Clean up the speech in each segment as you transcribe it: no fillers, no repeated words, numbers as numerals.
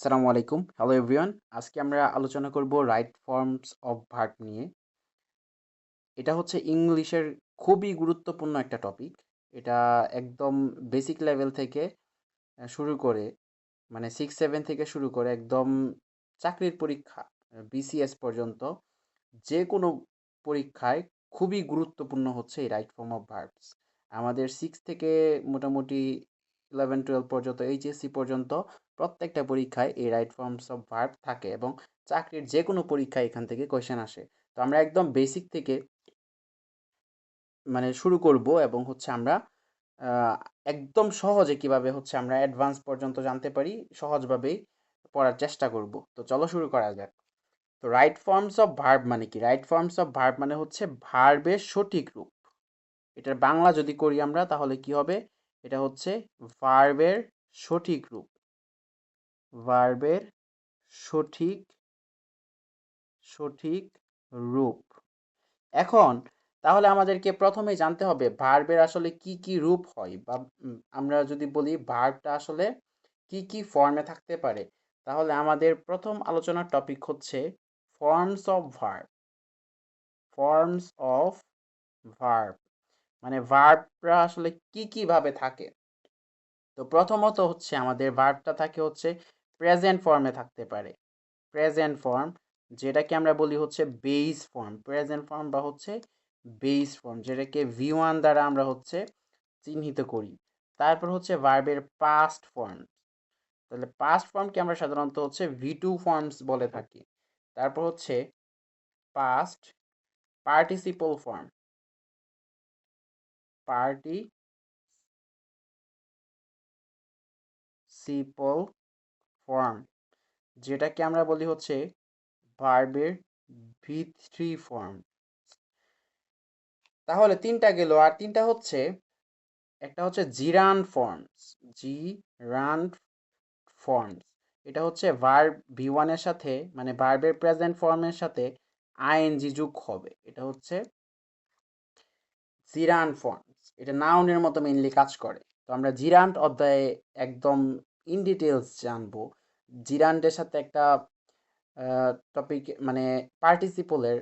আসসালামু আলাইকুম। Hello everyone. আজকে আমরা আলোচনা করব রাইট ফর্মস অফ ভার্ব নিয়ে। এটা হচ্ছে ইংলিশের খুবই গুরুত্বপূর্ণ একটা টপিক। এটা একদম বেসিক লেভেল থেকে শুরু করে মানে 6-7 থেকে শুরু করে একদম চাকরির পরীক্ষা বিসিএস পর্যন্ত যে কোনো পরীক্ষায় খুবই গুরুত্বপূর্ণ হচ্ছে এই রাইট ফর্ম অফ ভার্বস। আমাদের 6 থেকে মোটামুটি 11-12 পর্যন্ত এইচএসসি পর্যন্ত প্রত্যেকটা পরীক্ষায় এই রাইট ফর্মস অফ ভার্ব থাকে এবং চাকরির যে কোনো পরীক্ষায় এখান থেকে কোয়েশ্চেন আসে। তো আমরা একদম বেসিক থেকে মানে শুরু করব এবং হচ্ছে আমরা আহ, একদম সহজে কিভাবে হচ্ছে আমরা অ্যাডভান্স পর্যন্ত জানতে পারি সহজভাবেই পড়ার চেষ্টা করব। তো চলো শুরু করা যাক। তো রাইট ফর্মস অফ ভার্ব মানে কি? রাইট ফর্মস অফ ভার্ব মানে হচ্ছে ভার্বের সঠিক রূপ। এটার বাংলা যদি করি আমরা তাহলে কি হবে? এটা হচ্ছে ভার্বের সঠিক রূপ। ভার্বের সঠিক সঠিক রূপ। এখন তাহলে আমাদেরকে প্রথমে জানতে হবে ভার্বের আসলে কি কি রূপ হয় বা আমরা যদি বলি ভার্বটা আসলে কি কি ফর্মে থাকতে পারে, তাহলে আমাদের প্রথম আলোচনার টপিক হচ্ছে forms of verb. Forms of verb মানে ভার্বরা আসলে কি কি ভাবে থাকে। তো প্রথমত হচ্ছে আমাদের ভার্বটা থাকে হচ্ছে প্রেজেন্ট ফর্মে থাকতে পারে। প্রেজেন্ট ফর্ম, যেটাকে আমরা বলি হচ্ছে বেস ফর্ম। প্রেজেন্ট ফর্ম বা হচ্ছে বেস ফর্ম, যেটাকে V1 দ্বারা আমরা হচ্ছে চিহ্নিত করি। তারপর হচ্ছে ভার্বের পাস্ট ফর্ম। তাহলে পাস্ট ফর্মকে আমরা সাধারণত হচ্ছে V2 ফর্মস বলে থাকি। তারপর হচ্ছে past participle form. Participle form, যেটাকে আমরা বলি হচ্ছে ভার্বের V3 ফর্ম। তাহলে তিনটা গেল, আর তিনটা হচ্ছে একটা হচ্ছে জিরান ফর্মস। জিরান ফর্মস, এটা হচ্ছে ভার্ব V1 এর সাথে মানে ভার্বের প্রেজেন্ট ফর্মের সাথে আইএনজি যোগ হবে। এটা হচ্ছে জিরান ফর্মস। এটা নাউনের মতো মেইনলি কাজ করে। তো আমরা জিরান্ট অধ্যায়ে একদম ইন ডিটেলস জানবো। জিরান্টের সাথে একটা টপিক মানে পার্টিসিপলের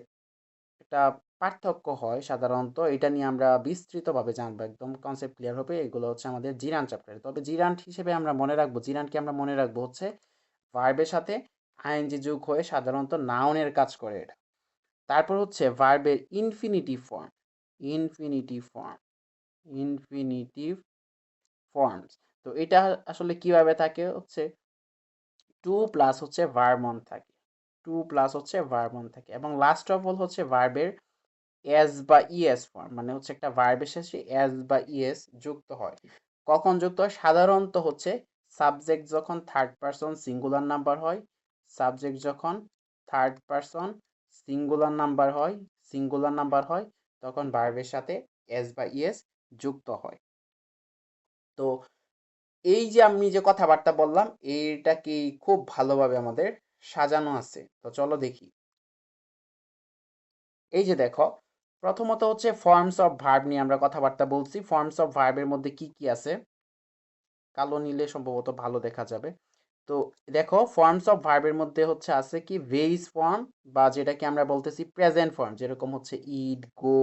একটা পার্থক্য হয় সাধারণত। এটা নিয়ে আমরা বিস্তৃতভাবে জানবো, একদম কনসেপ্ট ক্লিয়ার হবে। এগুলো হচ্ছে আমাদের জিরান্ট চ্যাপ্টারে। তবে জিরান্ট হিসেবে আমরা মনে রাখবো, জিরান্টকে আমরা মনে রাখবো হচ্ছে ভার্বের সাথে আইএনজি যোগ হয়ে সাধারণত নাউনের কাজ করে এটা। তারপর হচ্ছে ভার্বের infinitive form. Infinitive form, infinitive forms. তো এটা আসলে কিভাবে থাকে হচ্ছে টু প্লাস হচ্ছে ভার্বন থাকে। টু প্লাস হচ্ছে ভার্বন থাকে এবং লাস্ট অফ অল হচ্ছে ভার্বের এস বা ইএস ফর্ম, মানে হচ্ছে একটা ভার্বের শেষে এস বা ইএস যুক্ত হয়। কখন যুক্ত হয়? সাধারণত হচ্ছে সাবজেক্ট যখন থার্ড পারসন সিঙ্গুলার নাম্বার হয়। সাবজেক্ট যখন থার্ড পারসন সিঙ্গুলার নাম্বার হয় তখন ভার্বের সাথে এস বা ইএস যুক্ত হয়। তো এই যে আমি যে কথাবার্তা বললাম, এইটা কি খুব ভালোভাবে আমাদের সাজানো আছে? তো চলো দেখি। এই যে দেখো, প্রথমত হচ্ছে ফর্মস অফ ভার্ব নিয়ে আমরা কথাবার্তা বলছি। ফর্মস অফ ভার্বের মধ্যে কি কি আছে? কালো নিলে সম্ভবত ভালো দেখা যাবে। তো দেখো, ফর্মস অফ ভার্বের মধ্যে হচ্ছে আছে কি বেস ফর্ম বা যেটাকে আমরা বলতেছি প্রেজেন্ট ফর্ম, যেরকম হচ্ছে ইট, গো,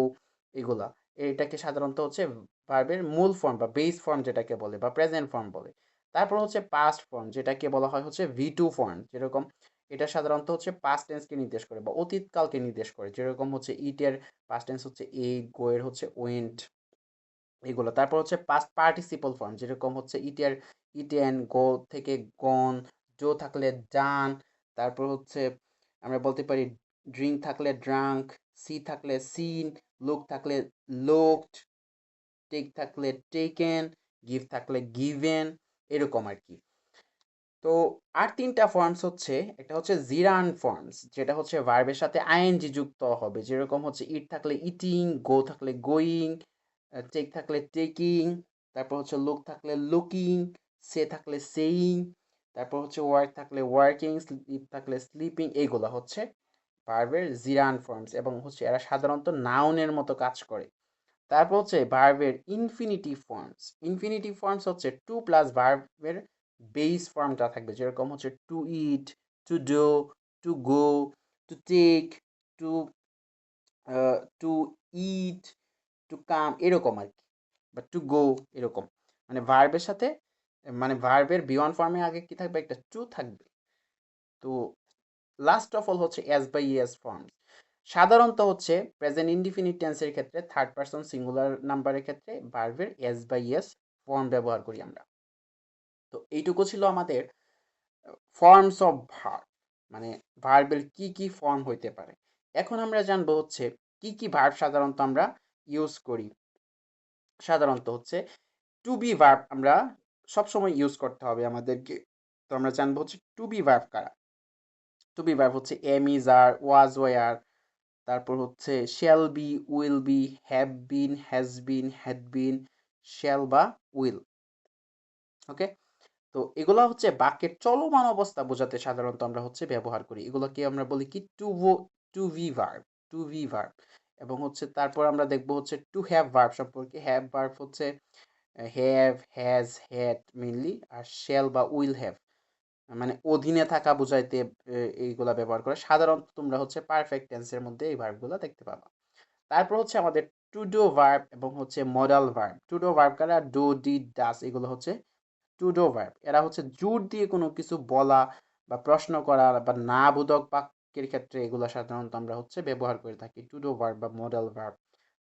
এগুলা। এটাকে সাধারণত হচ্ছে ভার্বের মূল ফর্ম বা বেস ফর্ম যেটাকে বলে বা প্রেজেন্ট ফর্ম বলে। তারপর হচ্ছে পাস্ট ফর্ম, যেটাকে বলা হয় হচ্ছে V2 ফর্ম, যেরকম এটা সাধারণত হচ্ছে পাস্ট টেন্সকে নির্দেশ করে বা অতীতকালকে নির্দেশ করে, যেরকম হচ্ছে ইটের পাস্ট টেন্স হচ্ছে এইট, গো এর হচ্ছে ওয়েন্ট, এগুলো। তারপর হচ্ছে পাস্ট পার্টিসিপল ফর্ম, যেরকম হচ্ছে ইটের ইটেন, গো থেকে গন, জো থাকলে ডান। তারপর হচ্ছে আমরা বলতে পারি ড্রিঙ্ক থাকলে ড্রাঙ্ক, সি থাকলে সিন, লুক থাকলে লোকড, টেক থাকলে টেকেন, গিভ থাকলে গিভেন, এরকম আর কি। তো আর তিনটা ফর্মস হচ্ছে, একটা হচ্ছে জিরান ফর্মস, যেটা হচ্ছে ভার্বের সাথে আইএনজি যুক্ত হবে, যেরকম হচ্ছে ইট থাকলে ইটিং, গো থাকলে গোয়িং, টেক থাকলে টেকিং, তারপর হচ্ছে লুক থাকলে লুকিং, সে থাকলে সেইং, তারপর হচ্ছে ওয়ার্ক থাকলে ওয়ার্কিং, স্লিপ থাকলে স্লিপিং। এইগুলো হচ্ছে ভার্বের জিরান ফর্মস এবং হচ্ছে এরা সাধারণত নাউনের মতো কাজ করে। তারপর হচ্ছে ভার্বের ইনফিনিটিভ ফর্মস। ইনফিনিটিভ ফর্মস হচ্ছে টু প্লাস ভার্বের বেস ফর্মটা থাকবে, যেরকম হচ্ছে to eat, to do, to go, to take, to to eat, to come, এরকম আর কি, বা টু গো, এরকম। মানে ভার্বের সাথে, মানে ভার্বের বি ওয়ান ফর্মে আগে কি থাকবে, একটা টু থাকবে। তো লাস্ট অফ অল হচ্ছে এস বাই এস ফর্ম। সাধারণত হচ্ছে প্রেজেন্ট ইনডিফিনিট টেন্সের ক্ষেত্রে থার্ড পারসন সিঙ্গুলার নাম্বারের ক্ষেত্রে ভার্বের এস বাই এস ফর্ম ব্যবহার করি আমরা। তো এইটুকু ছিল আমাদের ফর্মস অফ ভার্ব, মানে ভার্বের কি কি ফর্ম হইতে পারে। এখন আমরা জানবো হচ্ছে কি কি ভার্ব সাধারণত আমরা ইউজ করি। সাধারণত হচ্ছে টু বি ভার্ব আমরা সবসময় ইউজ করতে হবে আমাদেরকে। তো আমরা জানবো হচ্ছে টু বি ভার্ব কারা। টু বি ভার্ব হচ্ছে am is are, was were, তারপর হচ্ছে shall be, will be, have been, has been, had been, shall বা উইল। ওকে। তো এগুলো হচ্ছে বাক্যের চলমান অবস্থা বোঝাতে সাধারণত আমরা হচ্ছে ব্যবহার করি। এগুলোকে আমরা বলি কি to be verb, to be verb. এবং হচ্ছে তারপর আমরা দেখবো হচ্ছে টু হ্যাভ ভার্ব সম্পর্কে। হ্যাভ ভার্ব হচ্ছে হ্যাভ, হ্যাজ, হ্যাড মেইনলি, আর শ্যাল বা উইল হ্যাভ মানে অধীনে থাকা বোঝাইতে এইগুলা ব্যবহার করে। সাধারণত তোমরা হচ্ছে পারফেক্ট টেন্সের মধ্যে এই ভার্বগুলো দেখতে পাবা। তারপর হচ্ছে আমাদের টু ডু ভার্ব এবং হচ্ছে modal verb. To do verb কারা, ডু, ডিড, ডাস, এগুলো হচ্ছে টু ডু ভার্ব। এরা হচ্ছে জোর দিয়ে কোনো কিছু বলা বা প্রশ্ন করা বা না বোধক বাক্যের ক্ষেত্রে এগুলো সাধারণত আমরা হচ্ছে ব্যবহার করে থাকি, টু ডু ভার্ব বা মডাল ভার্ব।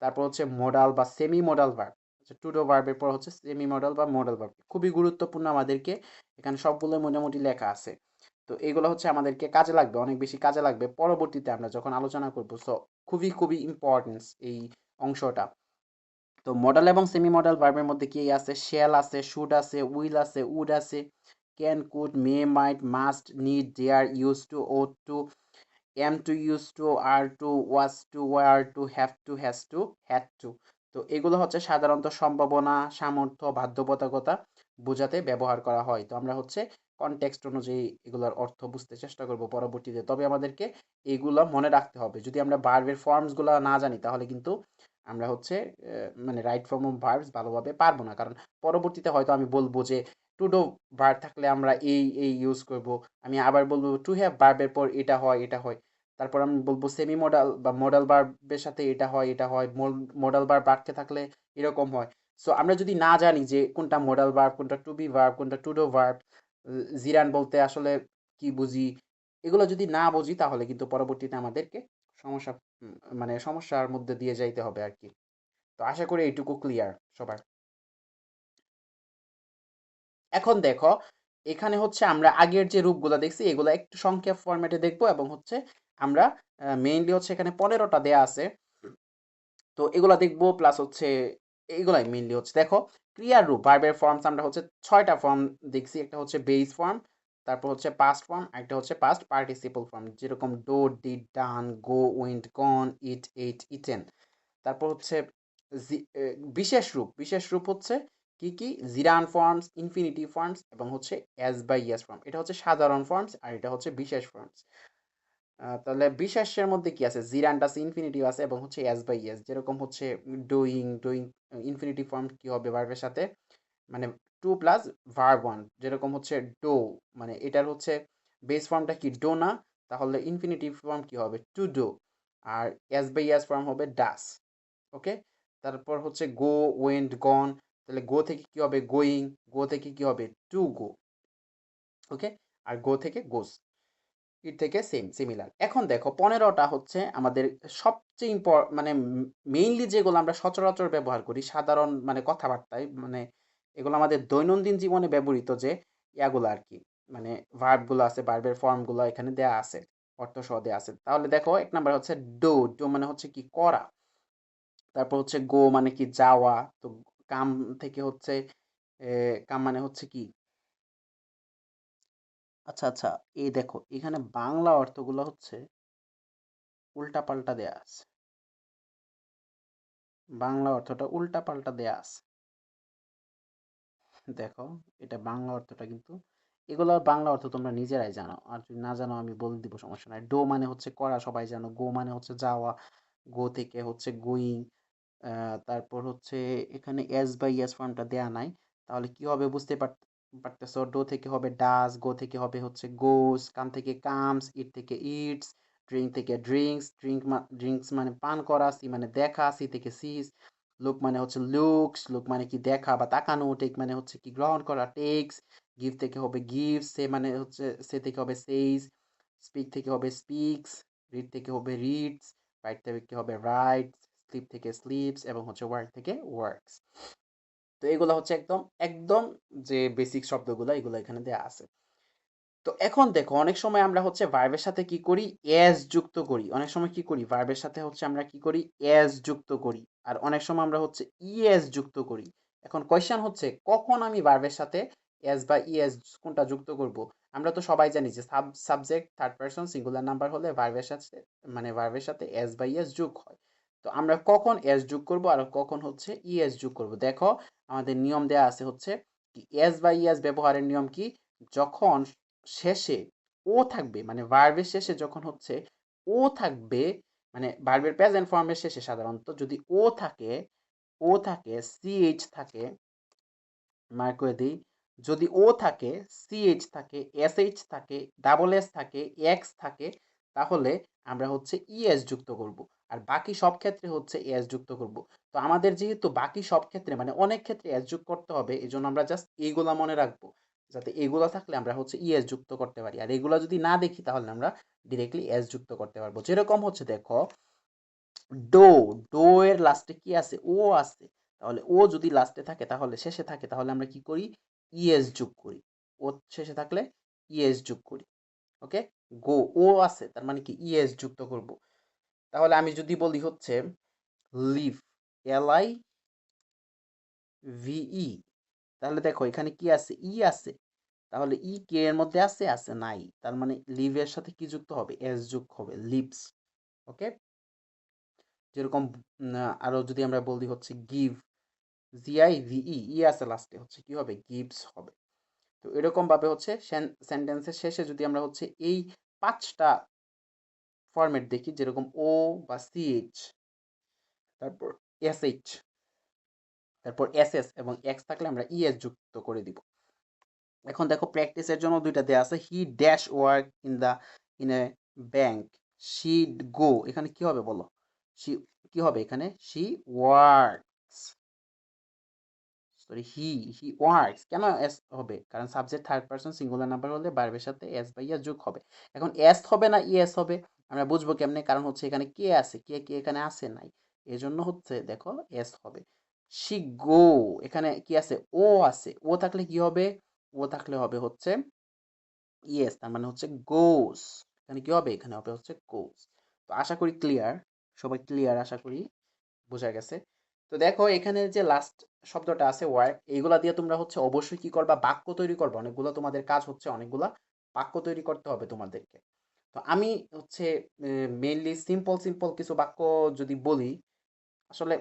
তারপর হচ্ছে মডাল বা semi modal verb. To do ভার্বের পর হচ্ছে সেমি মডাল বা মডাল ভার্ব, খুবই গুরুত্বপূর্ণ আমাদেরকে, এখানে সবগুলো মোটামুটি লেখা আছে। তো এগুলো হচ্ছে আমাদেরকে কাজে লাগবে, অনেক বেশি কাজে লাগবে পরবর্তীতে আমরা যখন আলোচনা করবো। সো খুবই খুবই ইম্পর্টেন্স এই অংশটা। তো মডাল এবং সেমি মডাল ভার্বের মধ্যে কি আছে, শ্যাল আছে, শুড আছে, উইল আছে, উড আছে, can, could, may, might, must, need, dare, use to, ought to, am to, use to, are to, was to, were to, have to, has to, had to. তো এগুলো হচ্ছে সাধারণত সম্ভাবনা, সামর্থ্য, বাধ্যবাধকতা বোঝাতে ব্যবহার করা হয়। তো আমরা হচ্ছে কনটেক্সট অনুযায়ী এগুলোর অর্থ বুঝতে চেষ্টা করব পরবর্তীতে। তবে আমাদেরকে এগুলো মনে রাখতে হবে। যদি আমরা ভার্বের ফর্মসগুলো না জানি তাহলে কিন্তু আমরা হচ্ছে মানে রাইট ফর্ম অফ ভার্বস ভালোভাবে পারবো না। কারণ পরবর্তীতে হয়তো আমি বলবো যে টু ডু ভার্ব থাকলে আমরা এই ইউজ করব। আমি আবার বলবো টু হ্যাভ ভার্বের পর এটা হয়, এটা হয়। তারপর আমি বলবো সেমি মডাল বা মডাল ভার্বের সাথে এটা হয়, এটা হয়। মডাল ভার্ব বাক্যে থাকলে এরকম হয়। সো আমরা যদি না জানি যে কোনটা মডাল ভার্ব, কোনটা টু বি ভার্ব, কোনটা টু ডু ভার্ব, জিরান বলতে আসলে কি বুঝি, এগুলো যদি না বুঝি তাহলে কিন্তু পরবর্তীতে আমাদেরকে সমস্যা, মানে সমস্যার মধ্যে দিয়ে যাইতে হবে আর কি। তো আশা করি এইটুকু ক্লিয়ার সবার। এখন দেখো, এখানে হচ্ছে আমরা আগের যে রূপগুলো দেখছি এগুলো একটু সংক্ষেপ ফরম্যাটে দেখবো, এবং হচ্ছে আমরা মেইনলি হচ্ছে এখানে 15টা দেয়া আছে। তো এগুলা দেখবো, প্লাস হচ্ছে এইগুলাই মেইনলি হচ্ছে। দেখো, ক্রিয়ার রূপ ভার্বের ফর্মস আমরা হচ্ছে 6টা ফর্ম দেখছি। একটা হচ্ছে বেস ফর্ম, তারপর হচ্ছে পাস্ট ফর্ম, একটা হচ্ছে পাস্ট পার্টিসিপল ফর্ম, যেরকম do, did, done, go, went, gone, eat, ate, eaten. তারপর হচ্ছে বিশেষ রূপ। বিশেষ রূপ হচ্ছে কি কি, জিরান ফর্মস, ইনফিনিটিভ ফর্মস, এবং হচ্ছে এস বাই এস ফর্ম। এটা হচ্ছে সাধারণ ফর্মস আর এটা হচ্ছে বিশেষ ফর্মস। তাহলে বিশেষের মধ্যে কি আছে, জিরান্ড আছে, ইনফিনিটিভ আছে, এবং হচ্ছে এস বাই এস। যেরকম হচ্ছে ডুইং, ডুইং ইনফিনিটিভ ফর্ম কি হবে ভার্বের সাথে, মানে টু প্লাস ভার্ব ওয়ান। যেরকম হচ্ছে ডো, মানে এটার হচ্ছে বেস ফর্মটা কি, ডো না, তাহলে ইনফিনিটিভ ফর্ম কি হবে, টু ডো। আর এস বাই এস ফর্ম হবে ডাস। ওকে। তারপর হচ্ছে গো, ওয়েন্ট, গন, তাহলে গো থেকে কি হবে, গোয়িং, গো থেকে কি হবে, টু গো। ওকে। আর গো থেকে গোস, ইট থেকে সেম, সিমিলার। এখন দেখো, 15টা হচ্ছে আমাদের সবচেয়ে মানে মেইনলি যেগুলো আমরা সচরাচর ব্যবহার করি সাধারণ মানে কথাবার্তায়, মানে এগুলো আমাদের দৈনন্দিন জীবনে ব্যবহৃত যে ইয়াগুলো আর কি, মানে ভার্বগুলো আছে, ভার্বের ফর্মগুলো এখানে দেয়া আছে, অর্থ সহ দেয়া আছে। তাহলে দেখো, এক নাম্বার হচ্ছে ডো। ডো মানে হচ্ছে কি, করা। তারপর হচ্ছে গো মানে কি, যাওয়া। তো কাম থেকে হচ্ছে কাম মানে হচ্ছে কি, আচ্ছা আচ্ছা, এই দেখো এখানে বাংলা অর্থগুলো হচ্ছে উল্টা পাল্টা দেয়া আছে। বাংলা অর্থটা উল্টা পাল্টা দেয়া আছে। দেখো, এটা বাংলা অর্থটা কিন্তু, এগুলোর বাংলা অর্থ তোমরা নিজেরাই জানো, আর যদি না জানো আমি বলে দিব, সমস্যা নাই। ডো মানে হচ্ছে করা, সবাই জানো। গো মানে হচ্ছে যাওয়া, গো থেকে হচ্ছে গোয়িং। তারপর হচ্ছে এখানে এস বাই এস ফর্মটা দেয়া নাই, তাহলে কি হবে বুঝতে পারতেছো, ডো থেকে হবে ডাস, গো থেকে হবে হচ্ছে গোস, কাম থেকে কামস, ইট থেকে ইটস, ড্রিঙ্ক থেকে ড্রিঙ্কস, ড্রিঙ্কস মানে পান করা, সি মানে দেখা, সি থেকে সিস, লুক মানে হচ্ছে লুকস, লুক মানে কি দেখা বা তাকানো, টেক মানে হচ্ছে কি গ্রহণ করা, টেক্স, গিভ থেকে হবে গিভস, সে মানে হচ্ছে সে থেকে হবে সেইস, স্পিক থেকে হবে স্পিক্স, রিড থেকে হবে রিডস, রাইট থেকে হবে রাইটস, স্লিপ থেকে স্লিপস এবং হচ্ছে ওয়ার্ক থেকে ওয়ার্কস। তো এগুলো হচ্ছে একদম একদম যে বেসিক শব্দগুলো এগুলো এখানে দেওয়া আছে। তো এখন দেখো অনেক সময় আমরা হচ্ছে ভার্বের সাথে কি করি, এস যুক্ত করি। অনেক সময় কি করি, ভার্বের সাথে হচ্ছে আমরা কি করি, এস যুক্ত করি। আর অনেক সময় আমরা হচ্ছে ইএস যুক্ত করি। এখন কোয়েশ্চেন হচ্ছে কখন আমি ভার্বের সাথে এস বা ইএস কোনটা যুক্ত করব। আমরা তো সবাই জানি যে subject third person singular number হলে ভার্বের সাথে মানে ভার্বের সাথে এস বা ইএস যোগ হয়। তো আমরা কখন এস যোগ করব আর কখন হচ্ছে ইএস যোগ করব, দেখো আমাদের নিয়ম দেয়া আছে হচ্ছে কি, এস বা ইএস ব্যবহারের নিয়ম কি, যখন শেষে ও থাকবে মানে ভার্বের শেষে যখন হচ্ছে ও থাকবে, মানে ভার্বের প্রেজেন্ট ফর্মের শেষে সাধারণত যদি ও থাকে সিএইচ থাকে, মার্ক করে দিই, যদি ও থাকে, সিএইচ থাকে, এসএইচ থাকে, ডাবল এস থাকে, এক্স থাকে, তাহলে আমরা হচ্ছে ইএস যুক্ত করব। আর বাকি সব ক্ষেত্রে হচ্ছে এস যুক্ত করব। তো আমাদের যেহেতু বাকি সব ক্ষেত্রে মানে অনেক ক্ষেত্রে এস যুক্ত করতে হবে, এই জন্য আমরা জাস্ট এইগুলা মনে রাখবো, যাতে এগুলা থাকলে আমরা হচ্ছে ইএস যুক্ত করতে পারি। আর এগুলা যদি না দেখি তাহলে আমরা ডিরেক্টলি এস যুক্ত করতে পারবো। যেরকম হচ্ছে দেখো ডো, ডো এর লাস্টে কি আছে, ও আছে। তাহলে ও যদি লাস্টে থাকে তাহলে শেষে থাকে তাহলে আমরা কি করি, ইএস যোগ করি। ও শেষে থাকলে ইএস যোগ করি। ওকে, গো, ও আছে তার মানে কি ইএস যুক্ত করব। তাহলে আমি যদি বলি হচ্ছে লিভ, LIVE, তাহলে দেখো এখানে কি আছে, ই আছে। তাহলে ই কে এর মধ্যে আছে, আছে নাই, তার মানে লিভ এর সাথে কি যুক্ত হবে, এস যুক্ত হবে, লিভস। ওকে, যেরকম আরো যদি আমরা বলি হচ্ছে গিভ, GIVE, ই আছে লাস্টে, হচ্ছে কি হবে, গিভস হবে। তো এরকম ভাবে হচ্ছে সেন্টেন্সের শেষে যদি আমরা হচ্ছে এই 5টা ফরম্যাট দেখি, যেরকম ও বা সিএইচ, তারপর এসএইচ, তারপর এসএস এবং এক্স থাকলে আমরা ইএস যুক্ত করে দিব। এখন দেখো প্র্যাকটিসের জন্য দুইটা দেয়া আছে, he dash work in A bank, she গো, এখানে কি হবে বলো, শি কি হবে এখানে, she works, sorry he works, কেন এস হবে, কারণ subject third person singular number হলে ভার্বের সাথে এস বা ইএস যোগ হবে। এখন এস হবে না ইএস হবে, আমরা বুঝবো কেমনে, কারণ হচ্ছে এখানে কে আছে, কে এখানে আসে নাই, এজন্য হচ্ছে দেখো এস হবে। শি গো, এখানে কি আছে, ও আছে, ও থাকলে কি হবে, ও থাকলে হবে হচ্ছে ইয়েস, তার মানে হচ্ছে গোস, এখানে কি হবে, এখানে হবে হচ্ছে গোস। তো আশা করি ক্লিয়ার, সবাই ক্লিয়ার আশা করি, বোঝা গেছে। তো দেখো এখানে যে লাস্ট শব্দটা আছে ওয়ার্ক, এইগুলা দিয়ে তোমরা হচ্ছে অবশ্যই কি করবা, বাক্য তৈরি করবা। অনেকগুলো তোমাদের কাজ হচ্ছে, অনেকগুলা বাক্য তৈরি করতে হবে তোমাদেরকে। তো আমি হচ্ছে মেইনলি সিম্পল সিম্পল কিছু বাক্য যদি বলি, আসলে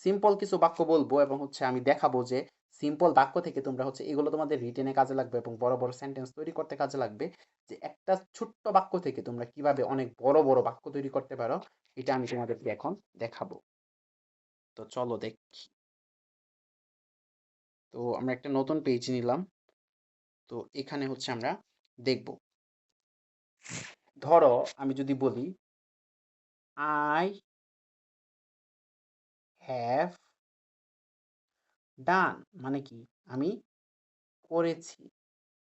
সিম্পল কিছু বাক্য বলবো এবং হচ্ছে আমি দেখাবো যে সিম্পল বাক্য থেকে তোমরা হচ্ছে এগুলো তোমাদের রিটেনে কাজে লাগবে এবং বড় বড় সেন্টেন্স তৈরি করতে কাজে লাগবে। যে একটা ছোট্ট বাক্য থেকে তোমরা কিভাবে অনেক বড় বড় বাক্য তৈরি করতে পারো, এটা আমি তোমাদেরকে এখন দেখাবো। তো চলো দেখি। তো আমরা একটা নতুন পেজ নিলাম। তো এখানে হচ্ছে আমরা দেখব, ধরো আমি যদি বলি আই হ্যাভ ডান, মানে কি, আমি করেছি।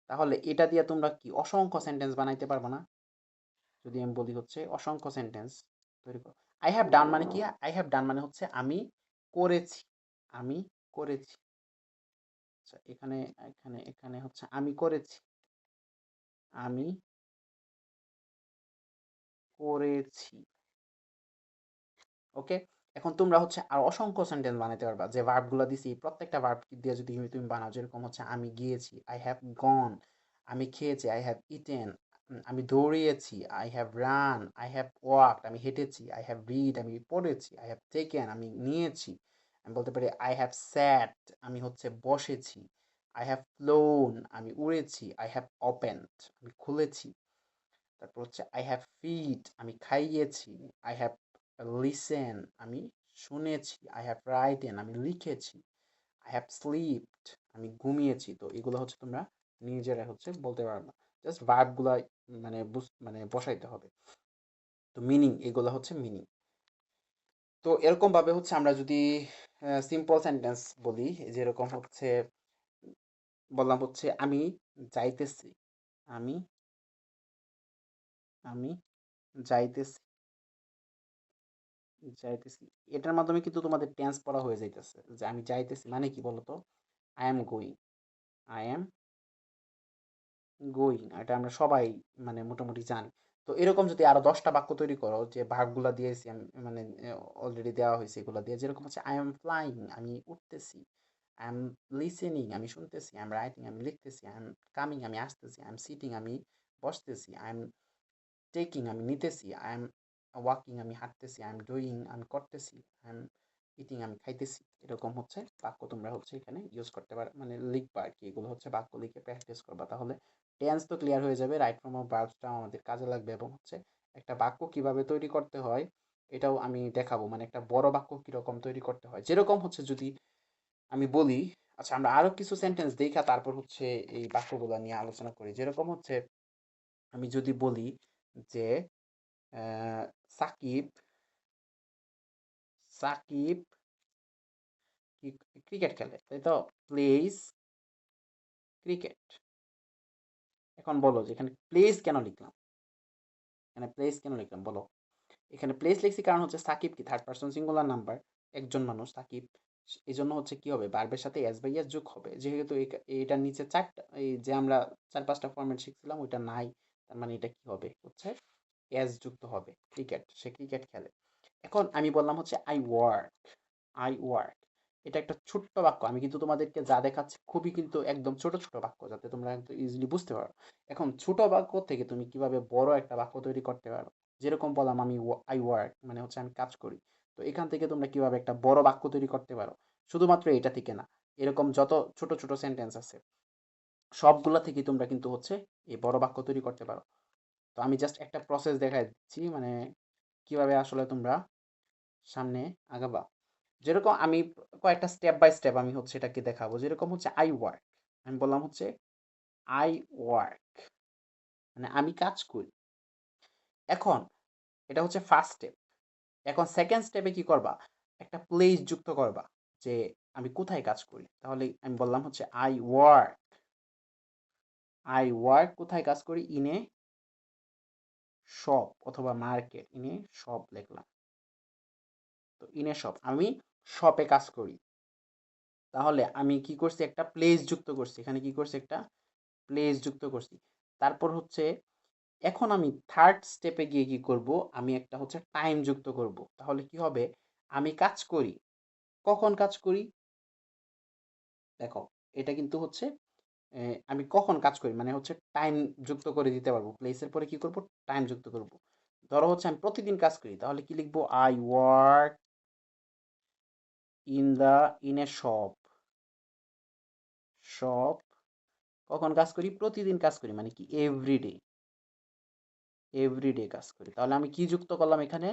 তাহলে এটা দিয়ে তোমরা কি অসংখ্য সেন্টেন্স বানাইতে পারবে না। যদি আমি বলি হচ্ছে অসংখ্য সেন্টেন্স তৈরি করো। আই হ্যাভ ডান মানে কি, আই হ্যাভ ডান মানে হচ্ছে আমি করেছি, আমি করেছি। আচ্ছা এখানে এখানে এখানে হচ্ছে আমি করেছি, আমি করেছি। ওকে, এখন তোমরা হচ্ছে আর অসংখ্য সেন্টেন্স বানাইতে পারবা, যে ভার্বগুলো দিছি প্রত্যেকটা ভার্ব দিয়ে যদি তুমি বানাও, যেরকম হচ্ছে আমি গিয়েছি, আই হ্যাভ গন, আমি খেয়েছি, আই হ্যাভ ইটেন, আমি দৌড়িয়েছি, I have run, I have walked, আমি হেঁটেছি, আই হ্যাভ রিড, আমি পড়েছি, আই হ্যাভ টেকেন, আমি নিয়েছি, আমি বলতে পারি আই হ্যাভ স্যাট, আমি হচ্ছে বসেছি, আই হ্যাভ ফ্লোন, আমি উড়েছি, আই হ্যাভ ওপেনড, আমি খুলেছি, তারপর হচ্ছে আই হ্যাভ ফিড, আমি খাইয়েছি, আই হ্যাভ লিসেন, আমি শুনেছি, আই হ্যাভ রাইটেন, আমি লিখেছি, আই হ্যাভ স্লিপড, আমি ঘুমিয়েছি। তো এগুলো হচ্ছে তোমরা নিজেরা হচ্ছে বলতে পারবা। জাস্ট ভার্বগুলা মানে বসাইতে হবে। তো মিনিং এগুলো হচ্ছে মিনিং। তো এরকম ভাবে হচ্ছে আমরা যদি সিম্পল সেন্টেন্স বলি, যেরকম হচ্ছে বললাম হচ্ছে আমি যাইতেছি, আমি আমি যাইতেছি, যাইতেছি। এটার মাধ্যমে কিন্তু তোমাদের টেন্স পড়া হয়ে যাইতেছে যে আমি যাইতেছি মানে কি বলতো? I am going, I am going, এটা আমরা সবাই মানে মোটামুটি জানি। তো এরকম যদি আরো 10টা বাক্য তৈরি করো যে ভার্বগুলা দিয়েছি আমি, মানে অলরেডি দেওয়া হয়েছে এগুলা দিয়ে, যেরকম হচ্ছে আই এম ফ্লাইং, আমি উঠতেছি, আই এম লিসেনিং, আমি শুনতেছি, আই এম রাইটিং, আমি লিখতেছি, আই এম কামিং, আমি আসতেছি, আই এম সিটিং, আমি বসতেছি, আই এম টেকিং, আমি নিতেছি, আই এম ওয়াকিং, আমি হাঁটতেছি, আই এম ডুইং, আমি করতেছি, আই এম ইটিং, আমি খাইতেছি। এরকম হচ্ছে বাক্য তোমরা হচ্ছে এখানে ইউজ করতে পারো, মানে লিখবা আর কি। এগুলো হচ্ছে বাক্য লিখে প্র্যাকটিস করবা, তাহলে টেন্স তো ক্লিয়ার হয়ে যাবে, রাইট ফর্ম অফ ভার্বসটাও আমাদের কাজে লাগবে, এবং হচ্ছে একটা বাক্য কিভাবে তৈরি করতে হয় এটাও আমি দেখাবো, মানে একটা বড় বাক্য কিরকম তৈরি করতে হয়। যেরকম হচ্ছে যদি আমি বলি, আচ্ছা আমরা আরো কিছু সেন্টেন্স দেখা তারপর হচ্ছে এই বাক্যগুলো নিয়ে আলোচনা করি। যেরকম হচ্ছে আমি যদি বলি যে সাকিব, সাকিব ক্রিকেট খেলে, তাই তো? Place cricket. এখন বলো যে এখানে প্লেস কেন লিখলাম, এখানে প্লেস কেন লিখলাম বলো। এখানে প্লেস লিখছি কারণ হচ্ছে সাকিব কি থার্ড পারসন সিঙ্গুলার নাম্বার, একজন মানুষ সাকিব। এই জন্য হচ্ছে কি হবে, ভার্বের সাথে এস বাই এস যোগ হবে, যেহেতু এটার নিচে চারটা, এই যে আমরা 4-5টা ফরম্যাট শিখছিলাম ওইটা নাই, তার মানে এটা কি হবে হচ্ছে এস যুক্ত হবে, ক্রিকেট, সে ক্রিকেট খেলে। এখন আমি বললাম হচ্ছে আই ওয়ার্ক, আই ওয়ার্ক। এটা একটা ছোট্ট বাক্য, আমি কিন্তু তোমাদেরকে যা দেখাচ্ছি খুবই কিন্তু একদম ছোট ছোট বাক্য, যাতে তোমরা একদম ইজিলি বুঝতে পারো। এখন ছোট বাক্য থেকে তুমি কিভাবে বড় একটা বাক্য তৈরি করতে পারো, যেরকম বললাম আমি আই ওয়ার্ক মানে হচ্ছে আমি কাজ করি। তো এখান থেকে তোমরা কিভাবে একটা বড় বাক্য তৈরি করতে পারো, শুধুমাত্র এটা থেকে না, এরকম যত ছোট ছোট সেন্টেন্স আছে সবগুলা থেকে তোমরা কিন্তু হচ্ছে এই বড় বাক্য তৈরি করতে পারো। তো আমি জাস্ট একটা প্রসেস দেখাই দিচ্ছি, মানে কিভাবে আসলে তোমরা সামনে আগাবা। যেরকম আমি কয়েকটা স্টেপ বাই স্টেপ আমি হচ্ছে এটাকে দেখাবো। যেরকম হচ্ছে আই ওয়ার্ক, আমি বললাম হচ্ছে আই ওয়ার্ক মানে আমি কাজ করি। এখন এটা হচ্ছে ফার্স্ট স্টেপ। এখন সেকেন্ড স্টেপে কি করবা, একটা প্লেস যুক্ত করবা যে আমি কোথায় কাজ করি। তাহলে আমি বললাম হচ্ছে আই ওয়ার্ক, আই ওয়ার্ক কোথায় কাজ করি, ইনে শপ অথবা মার্কেট, ইনে শপ লিখলাম। তো ইনে শপ, আমি শপে কাজ করি। তাহলে আমি কি করছি, একটা প্লেস যুক্ত করছি, এখানে কি করছি, একটা প্লেস যুক্ত করছি। তারপর হচ্ছে এখন আমি থার্ড স্টেপে গিয়ে কি করব, আমি একটা হচ্ছে টাইম যুক্ত করব। তাহলে কি হবে, আমি কাজ করি, কখন কাজ করি, দেখো এটা কিন্তু হচ্ছে আমি কখন কাজ করি মানে হচ্ছে টাইম যুক্ত করে দিতে পারবো, প্লেসের পরে কি করব, টাইম যুক্ত করব। ধরো হচ্ছে আমি প্রতিদিন কাজ করি, তাহলে কি লিখবো, I work in a shop, shop কখন কাজ করি, প্রতিদিন কাজ করি, মানে কি এভরিডে, এভরিডে কাজ করি। তাহলে আমি কি যুক্ত করলাম এখানে,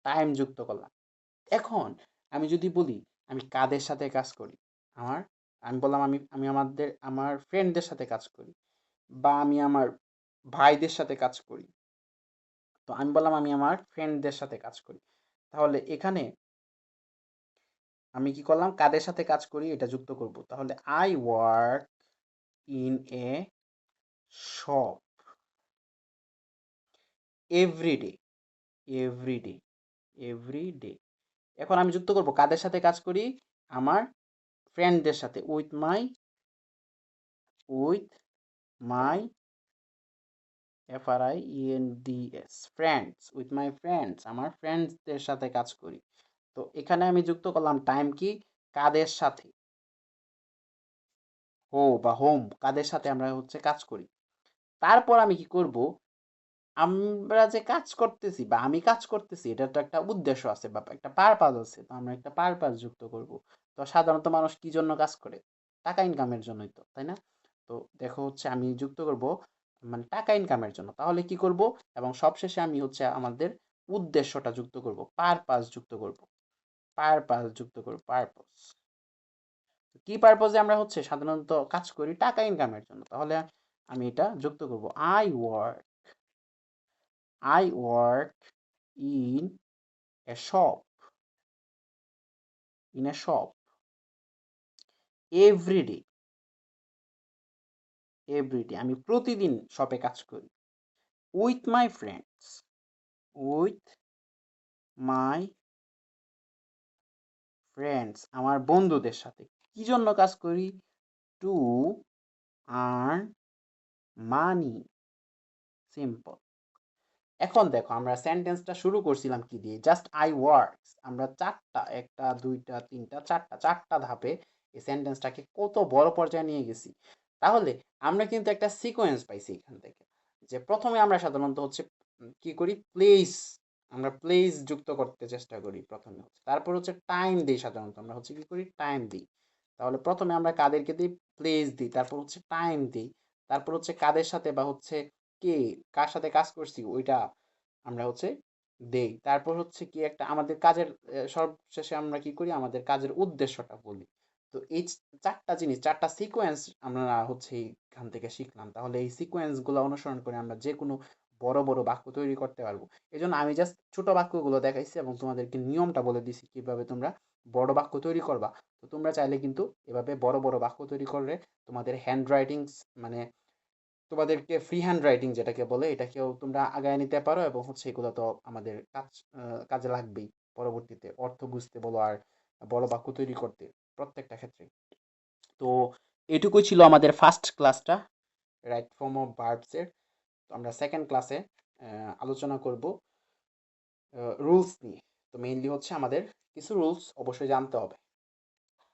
টাইম যুক্ত করলাম। এখন আমি যদি বলি আমি কাদের সাথে কাজ করি, আমার আমি বললাম আমি আমার ফ্রেন্ডদের সাথে কাজ করি, বা আমি আমার ভাইদের সাথে কাজ করি। তো আমি বললাম আমি আমার ফ্রেন্ডদের সাথে কাজ করি। তাহলে এখানে আমি কি করলাম, কাদের সাথে কাজ করি এটা যুক্ত করব। তাহলে I work in a shop everyday, everyday, everyday. এখন আমি যুক্ত করব কাদের সাথে কাজ করি, আমার ফ্রেন্ডদের সাথে, with my FRIENDS friends, with my friends, আমার ফ্রেন্ডসদের সাথে কাজ করি। তো এখানে আমি যুক্ত করলাম টাইম কি, কাদের সাথে, বা হোম, কাদের সাথে আমরা হচ্ছে কাজ করি। তারপর আমি কি করব, আমরা যে কাজ করতেছি বা আমি কাজ করতেছি এটার তো একটা উদ্দেশ্য আছে বা একটা পারপাস আছে, তো আমরা একটা পারপাস যুক্ত করব। তো সাধারণত মানুষ কি জন্য কাজ করে, টাকা ইনকামের জন্যই তো, তাই না? তো দেখো হচ্ছে আমি যুক্ত করব মানে টাকা ইনকামের জন্য। তাহলে কি করব, এবং সবশেষে আমি হচ্ছে আমাদের উদ্দেশ্যটা যুক্ত করব, পারপাস যুক্ত করব, পারপাস যুক্ত করব, পারপাস। কি পারপজে আমরা হচ্ছে সাধারণত কাজ করি টাকা ইনকামের জন্য, তাহলে আমি এটা যুক্ত করব। I work in a shop, in a shop everyday, everyday আমি প্রতিদিন শপে কাজ করি। With my friends, with my friends আমার বন্ধুদের সাথে। কি জন্য কাজ করি? To earn money, simple. এখন দেখো আমরা সেন্টেন্সটা শুরু করছিলাম কি দিয়ে? Just I works. আমরা চারটা, একটা দুইটা তিনটা চারটা, চারটা ধাপে এই সেন্টেন্সটাকে কত বড় পর্যায়ে নিয়ে গেছি। তাহলে আমরা কিন্তু একটা সিকোয়েন্স পাইছি এখান থেকে, যে প্রথমে আমরা সাধারণত হচ্ছে কি করি? প্লেস, আমরা প্লেস যুক্ত করতে চেষ্টা করি প্রথমে হচ্ছে, তারপর হচ্ছে টাইম দিই। সাধারণত আমরা হচ্ছে কি করি? টাইম দিই। তাহলে প্রথমে আমরা কাদেরকে দিই? প্লেস দিই, তারপর হচ্ছে টাইম দিই, তারপর হচ্ছে কাদের সাথে বা হচ্ছে কে কার সাথে কাজ করছি ওইটা আমরা হচ্ছে দেই। তারপর হচ্ছে কি একটা আমাদের কাজের সবশেষে আমরা কি করি? আমাদের কাজের উদ্দেশ্যটা বলি। তো এই চারটা জিনিস, চারটা সিকোয়েন্স আমরা হচ্ছে এখান থেকে শিখলাম। তাহলে এই সিকোয়েন্স গুলো অনুসরণ করে আমরা যে কোনো বড় বড় বাক্য তৈরি করতে পারবো। এই জন্য আমি জাস্ট ছোট বাক্যগুলো দেখাইছি এবং তোমাদেরকে নিয়মটা বলে দিছি কিভাবে তোমরা বড় বাক্য তৈরি করবা। তো তোমরা চাইলে কিন্তু এভাবে বড় বড় বাক্য তৈরি করলে তোমাদের হ্যান্ড রাইটিং, মানে তোমাদেরকে ফ্রি হ্যান্ড রাইটিং যেটাকে বলে, এটাকেও তোমরা আগায় নিতে পারো এবং হচ্ছে এগুলো তো আমাদের কাজে লাগবেই পরবর্তীতে অর্থ বুঝতে বলো আর বড় বাক্য তৈরি করতে, প্রত্যেকটা ক্ষেত্রে। তো এটুকুই ছিল আমাদের ফার্স্ট ক্লাসটা রাইট ফর্ম অফ ভার্বস এর। তো আমরা সেকেন্ড ক্লাসে আলোচনা করব রুলস নিয়ে। তো মেইনলি হচ্ছে আমাদের কিছু রুলস অবশ্যই জানতে হবে।